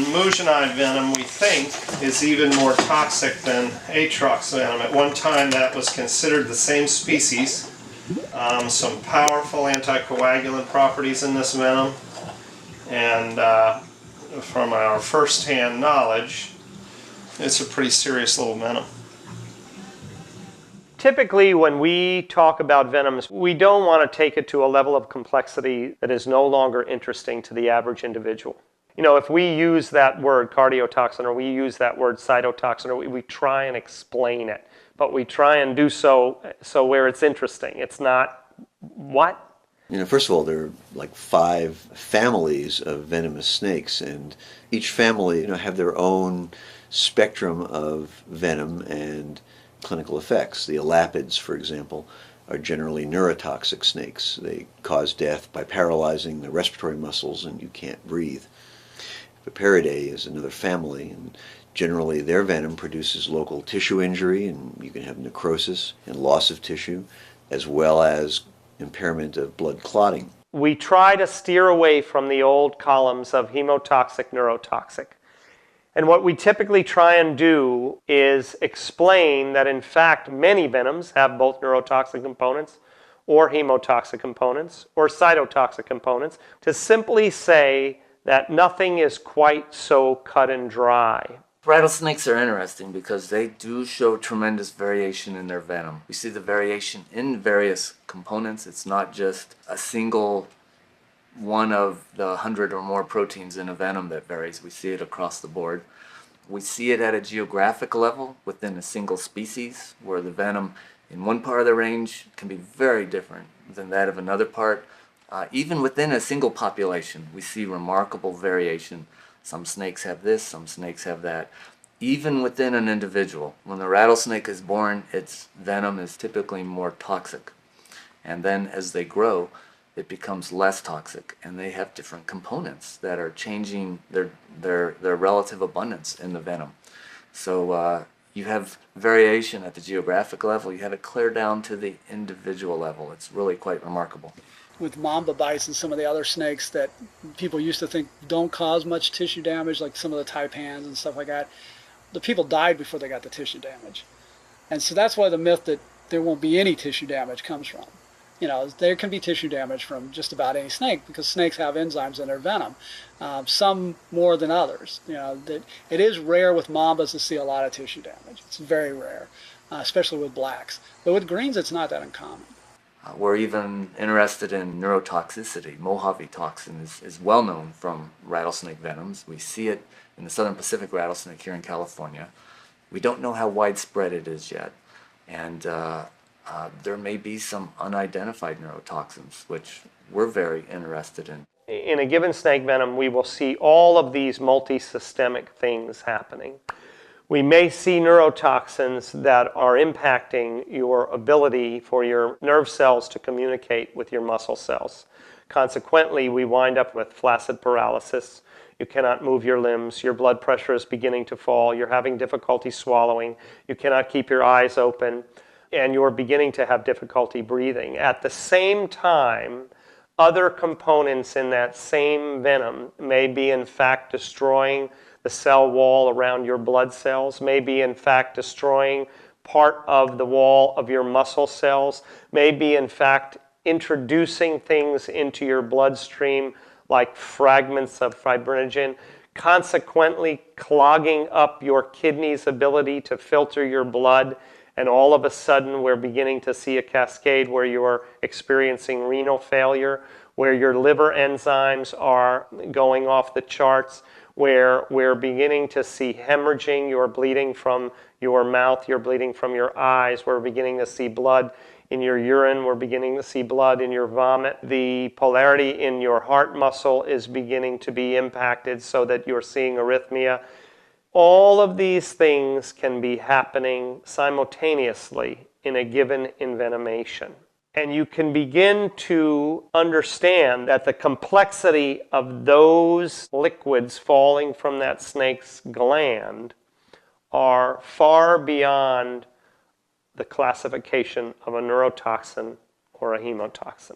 Moujonai venom, we think, is even more toxic than Atrox venom. At one time that was considered the same species. Some powerful anticoagulant properties in this venom, and from our first-hand knowledge, it's a pretty serious little venom. Typically, when we talk about venoms, we don't want to take it to a level of complexity that is no longer interesting to the average individual. You know, if we use that word cardiotoxin or we use that word cytotoxin, or we try and explain it, but we try and do so where it's interesting. It's not, what? You know, first of all, there are like 5 families of venomous snakes, and each family, have their own spectrum of venom and clinical effects. The elapids, for example, are generally neurotoxic snakes. They cause death by paralyzing the respiratory muscles and you can't breathe. Viperidae is another family, and generally their venom produces local tissue injury, and you can have necrosis and loss of tissue, as well as impairment of blood clotting. We try to steer away from the old columns of hemotoxic, neurotoxic. And what we typically try and do is explain that in fact many venoms have both neurotoxic components or hemotoxic components or cytotoxic components, to simply say that nothing is quite so cut and dry. Rattlesnakes are interesting because they do show tremendous variation in their venom. We see the variation in various components. It's not just a single one of the 100 or more proteins in a venom that varies. We see it across the board. We see it at a geographic level within a single species, where the venom in one part of the range can be very different than that of another part. Even within a single population, we see remarkable variation. Some snakes have this, some snakes have that. Even within an individual, when the rattlesnake is born, its venom is typically more toxic. And then as they grow, it becomes less toxic, and they have different components that are changing their relative abundance in the venom. So you have variation at the geographic level, you have it clear down to the individual level. It's really quite remarkable. With mamba bites and some of the other snakes that people used to think don't cause much tissue damage, like some of the taipans and stuff like that, the people died before they got the tissue damage. And so that's why the myth that there won't be any tissue damage comes from. You know, there can be tissue damage from just about any snake because snakes have enzymes in their venom, some more than others. You know, that it is rare with mambas to see a lot of tissue damage. It's very rare, especially with blacks. But with greens, it's not that uncommon. We're even interested in neurotoxicity. Mojave toxin is well known from rattlesnake venoms. We see it in the southern Pacific rattlesnake here in California. We don't know how widespread it is yet, and there may be some unidentified neurotoxins, which we're very interested in. In a given snake venom, we will see all of these multisystemic things happening. We may see neurotoxins that are impacting your ability for your nerve cells to communicate with your muscle cells. Consequently, we wind up with flaccid paralysis. You cannot move your limbs. Your blood pressure is beginning to fall. You're having difficulty swallowing. You cannot keep your eyes open. And you're beginning to have difficulty breathing. At the same time, other components in that same venom may be in fact destroying the cell wall around your blood cells, may be in fact destroying part of the wall of your muscle cells, may be in fact introducing things into your bloodstream like fragments of fibrinogen, consequently clogging up your kidney's ability to filter your blood. And all of a sudden, we're beginning to see a cascade where you're experiencing renal failure, where your liver enzymes are going off the charts, where we're beginning to see hemorrhaging. You're bleeding from your mouth, you're bleeding from your eyes. We're beginning to see blood in your urine. We're beginning to see blood in your vomit. The polarity in your heart muscle is beginning to be impacted so that you're seeing arrhythmia. All of these things can be happening simultaneously in a given envenomation. And you can begin to understand that the complexity of those liquids falling from that snake's gland are far beyond the classification of a neurotoxin or a hemotoxin.